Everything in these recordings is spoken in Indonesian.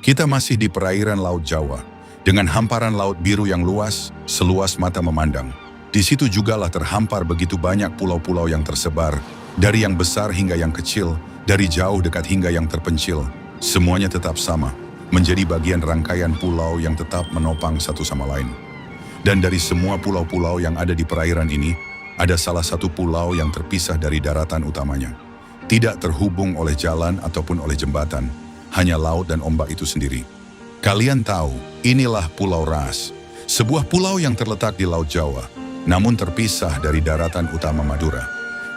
Kita masih di perairan Laut Jawa, dengan hamparan laut biru yang luas, seluas mata memandang. Di situ jugalah terhampar begitu banyak pulau-pulau yang tersebar, dari yang besar hingga yang kecil, dari jauh dekat hingga yang terpencil. Semuanya tetap sama, menjadi bagian rangkaian pulau yang tetap menopang satu sama lain. Dan dari semua pulau-pulau yang ada di perairan ini, ada salah satu pulau yang terpisah dari daratan utamanya. Tidak terhubung oleh jalan ataupun oleh jembatan, hanya laut dan ombak itu sendiri. Kalian tahu, inilah Pulau Raas, sebuah pulau yang terletak di Laut Jawa, namun terpisah dari daratan utama Madura.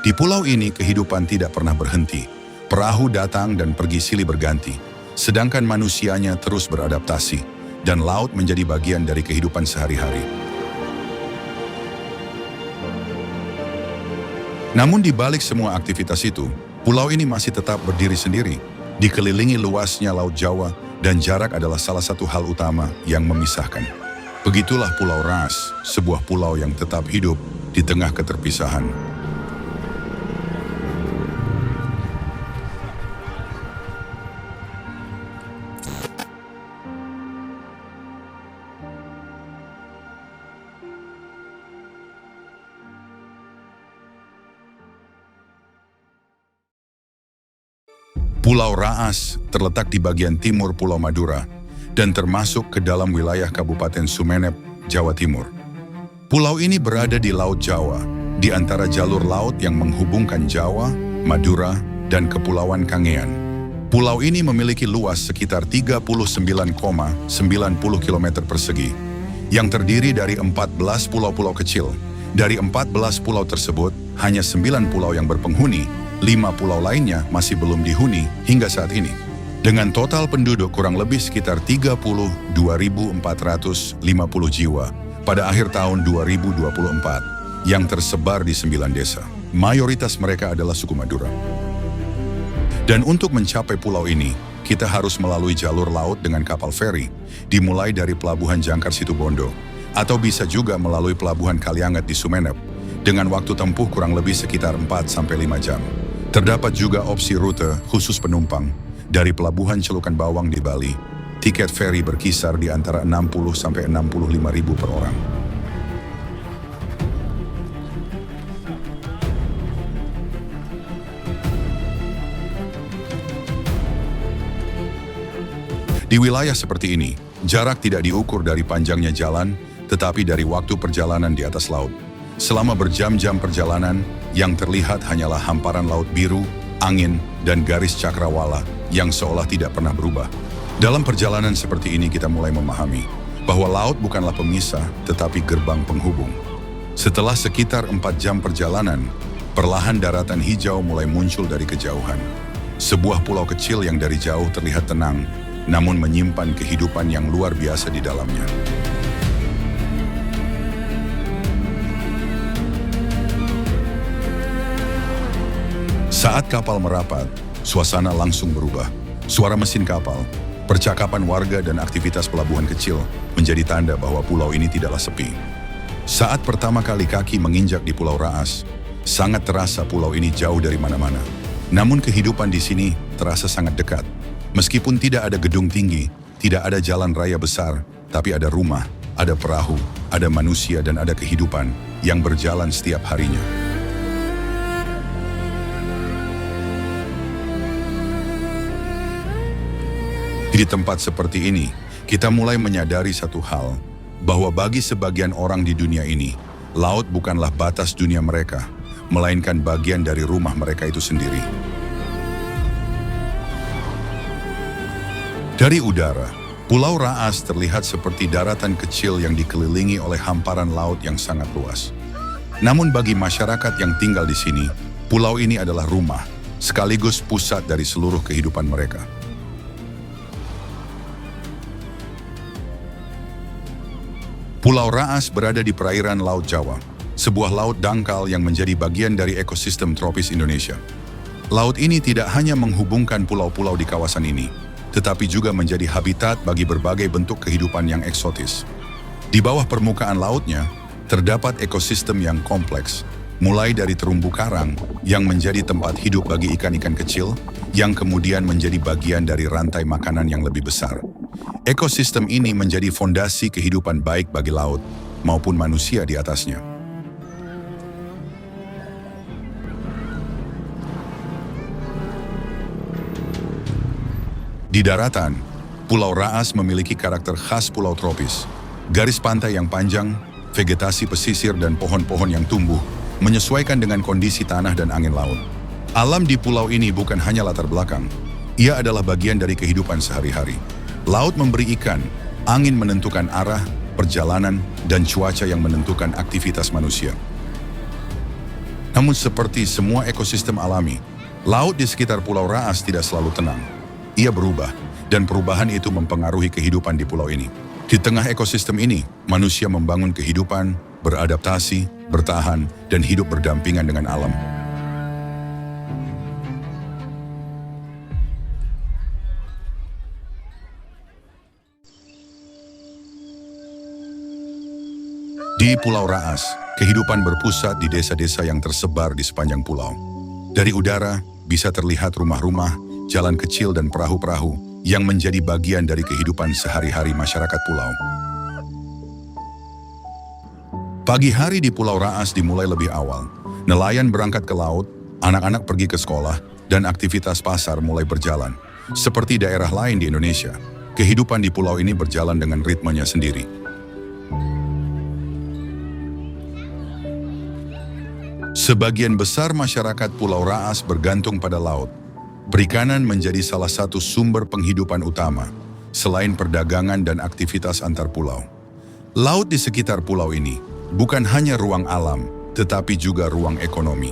Di pulau ini kehidupan tidak pernah berhenti, perahu datang dan pergi silih berganti, sedangkan manusianya terus beradaptasi, dan laut menjadi bagian dari kehidupan sehari-hari. Namun di balik semua aktivitas itu, pulau ini masih tetap berdiri sendiri, dikelilingi luasnya Laut Jawa, dan jarak adalah salah satu hal utama yang memisahkan. Begitulah Pulau Raas, sebuah pulau yang tetap hidup di tengah keterpisahan. Pulau Raas terletak di bagian timur Pulau Madura dan termasuk ke dalam wilayah Kabupaten Sumeneb, Jawa Timur. Pulau ini berada di Laut Jawa, di antara jalur laut yang menghubungkan Jawa, Madura, dan Kepulauan Kangean. Pulau ini memiliki luas sekitar 39,90 km persegi, yang terdiri dari 14 pulau-pulau kecil. Dari 14 pulau tersebut, hanya 9 pulau yang berpenghuni, 5 pulau lainnya masih belum dihuni hingga saat ini. Dengan total penduduk kurang lebih sekitar 32.450 jiwa pada akhir tahun 2024 yang tersebar di 9 desa. Mayoritas mereka adalah suku Madura. Dan untuk mencapai pulau ini, kita harus melalui jalur laut dengan kapal feri, dimulai dari Pelabuhan Jangkar Situbondo, atau bisa juga melalui Pelabuhan Kalianget di Sumeneb, dengan waktu tempuh kurang lebih sekitar 4-5 jam. Terdapat juga opsi rute khusus penumpang dari Pelabuhan Celukan Bawang di Bali. Tiket feri berkisar di antara 60-65 ribu per orang. Di wilayah seperti ini, jarak tidak diukur dari panjangnya jalan, tetapi dari waktu perjalanan di atas laut. Selama berjam-jam perjalanan, yang terlihat hanyalah hamparan laut biru, angin, dan garis cakrawala yang seolah tidak pernah berubah. Dalam perjalanan seperti ini kita mulai memahami bahwa laut bukanlah pemisah, tetapi gerbang penghubung. Setelah sekitar 4 jam perjalanan, perlahan daratan hijau mulai muncul dari kejauhan. Sebuah pulau kecil yang dari jauh terlihat tenang, namun menyimpan kehidupan yang luar biasa di dalamnya. Saat kapal merapat, suasana langsung berubah. Suara mesin kapal, percakapan warga dan aktivitas pelabuhan kecil menjadi tanda bahwa pulau ini tidaklah sepi. Saat pertama kali kaki menginjak di Pulau Raas, sangat terasa pulau ini jauh dari mana-mana. Namun kehidupan di sini terasa sangat dekat. Meskipun tidak ada gedung tinggi, tidak ada jalan raya besar, tapi ada rumah, ada perahu, ada manusia dan ada kehidupan yang berjalan setiap harinya. Di tempat seperti ini, kita mulai menyadari satu hal, bahwa bagi sebagian orang di dunia ini, laut bukanlah batas dunia mereka, melainkan bagian dari rumah mereka itu sendiri. Dari udara, Pulau Raas terlihat seperti daratan kecil yang dikelilingi oleh hamparan laut yang sangat luas. Namun bagi masyarakat yang tinggal di sini, pulau ini adalah rumah, sekaligus pusat dari seluruh kehidupan mereka. Pulau Raas berada di perairan Laut Jawa, sebuah laut dangkal yang menjadi bagian dari ekosistem tropis Indonesia. Laut ini tidak hanya menghubungkan pulau-pulau di kawasan ini, tetapi juga menjadi habitat bagi berbagai bentuk kehidupan yang eksotis. Di bawah permukaan lautnya, terdapat ekosistem yang kompleks, mulai dari terumbu karang yang menjadi tempat hidup bagi ikan-ikan kecil, yang kemudian menjadi bagian dari rantai makanan yang lebih besar, Ekosistem ini menjadi fondasi kehidupan baik bagi laut maupun manusia di atasnya. Di daratan, Pulau Raas memiliki karakter khas pulau tropis. Garis pantai yang panjang, vegetasi pesisir dan pohon-pohon yang tumbuh menyesuaikan dengan kondisi tanah dan angin laut. Alam di pulau ini bukan hanya latar belakang, ia adalah bagian dari kehidupan sehari-hari. Laut memberi ikan, angin menentukan arah, perjalanan, dan cuaca yang menentukan aktivitas manusia. Namun seperti semua ekosistem alami, laut di sekitar Pulau Raas tidak selalu tenang. Ia berubah, dan perubahan itu mempengaruhi kehidupan di pulau ini. Di tengah ekosistem ini, manusia membangun kehidupan, beradaptasi, bertahan, dan hidup berdampingan dengan alam. Di Pulau Raas, kehidupan berpusat di desa-desa yang tersebar di sepanjang pulau. Dari udara, bisa terlihat rumah-rumah, jalan kecil dan perahu-perahu yang menjadi bagian dari kehidupan sehari-hari masyarakat pulau. Pagi hari di Pulau Raas dimulai lebih awal. Nelayan berangkat ke laut, anak-anak pergi ke sekolah, dan aktivitas pasar mulai berjalan. Seperti daerah lain di Indonesia, kehidupan di pulau ini berjalan dengan ritmenya sendiri. Sebagian besar masyarakat Pulau Raas bergantung pada laut. Perikanan menjadi salah satu sumber penghidupan utama, selain perdagangan dan aktivitas antar pulau. Laut di sekitar pulau ini bukan hanya ruang alam, tetapi juga ruang ekonomi.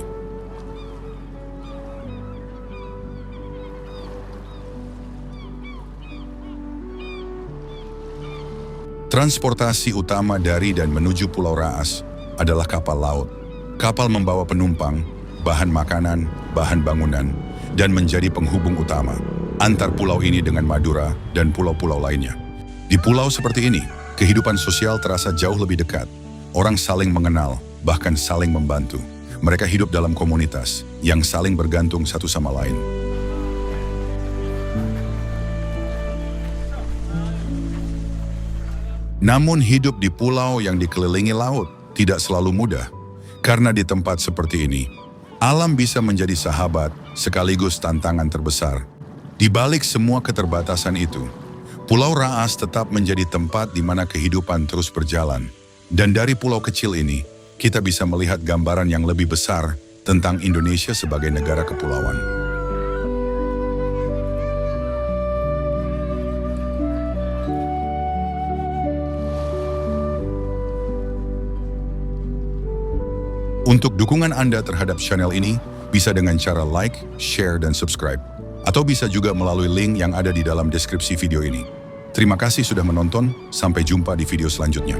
Transportasi utama dari dan menuju Pulau Raas adalah kapal laut. Kapal membawa penumpang, bahan makanan, bahan bangunan, dan menjadi penghubung utama antar pulau ini dengan Madura dan pulau-pulau lainnya. Di pulau seperti ini, kehidupan sosial terasa jauh lebih dekat. Orang saling mengenal, bahkan saling membantu. Mereka hidup dalam komunitas yang saling bergantung satu sama lain. Namun hidup di pulau yang dikelilingi laut tidak selalu mudah. Karena di tempat seperti ini, alam bisa menjadi sahabat sekaligus tantangan terbesar. Di balik semua keterbatasan itu, Pulau Raas tetap menjadi tempat di mana kehidupan terus berjalan. Dan dari pulau kecil ini, kita bisa melihat gambaran yang lebih besar tentang Indonesia sebagai negara kepulauan. Untuk dukungan Anda terhadap channel ini, bisa dengan cara like, share, dan subscribe. Atau bisa juga melalui link yang ada di dalam deskripsi video ini. Terima kasih sudah menonton, sampai jumpa di video selanjutnya.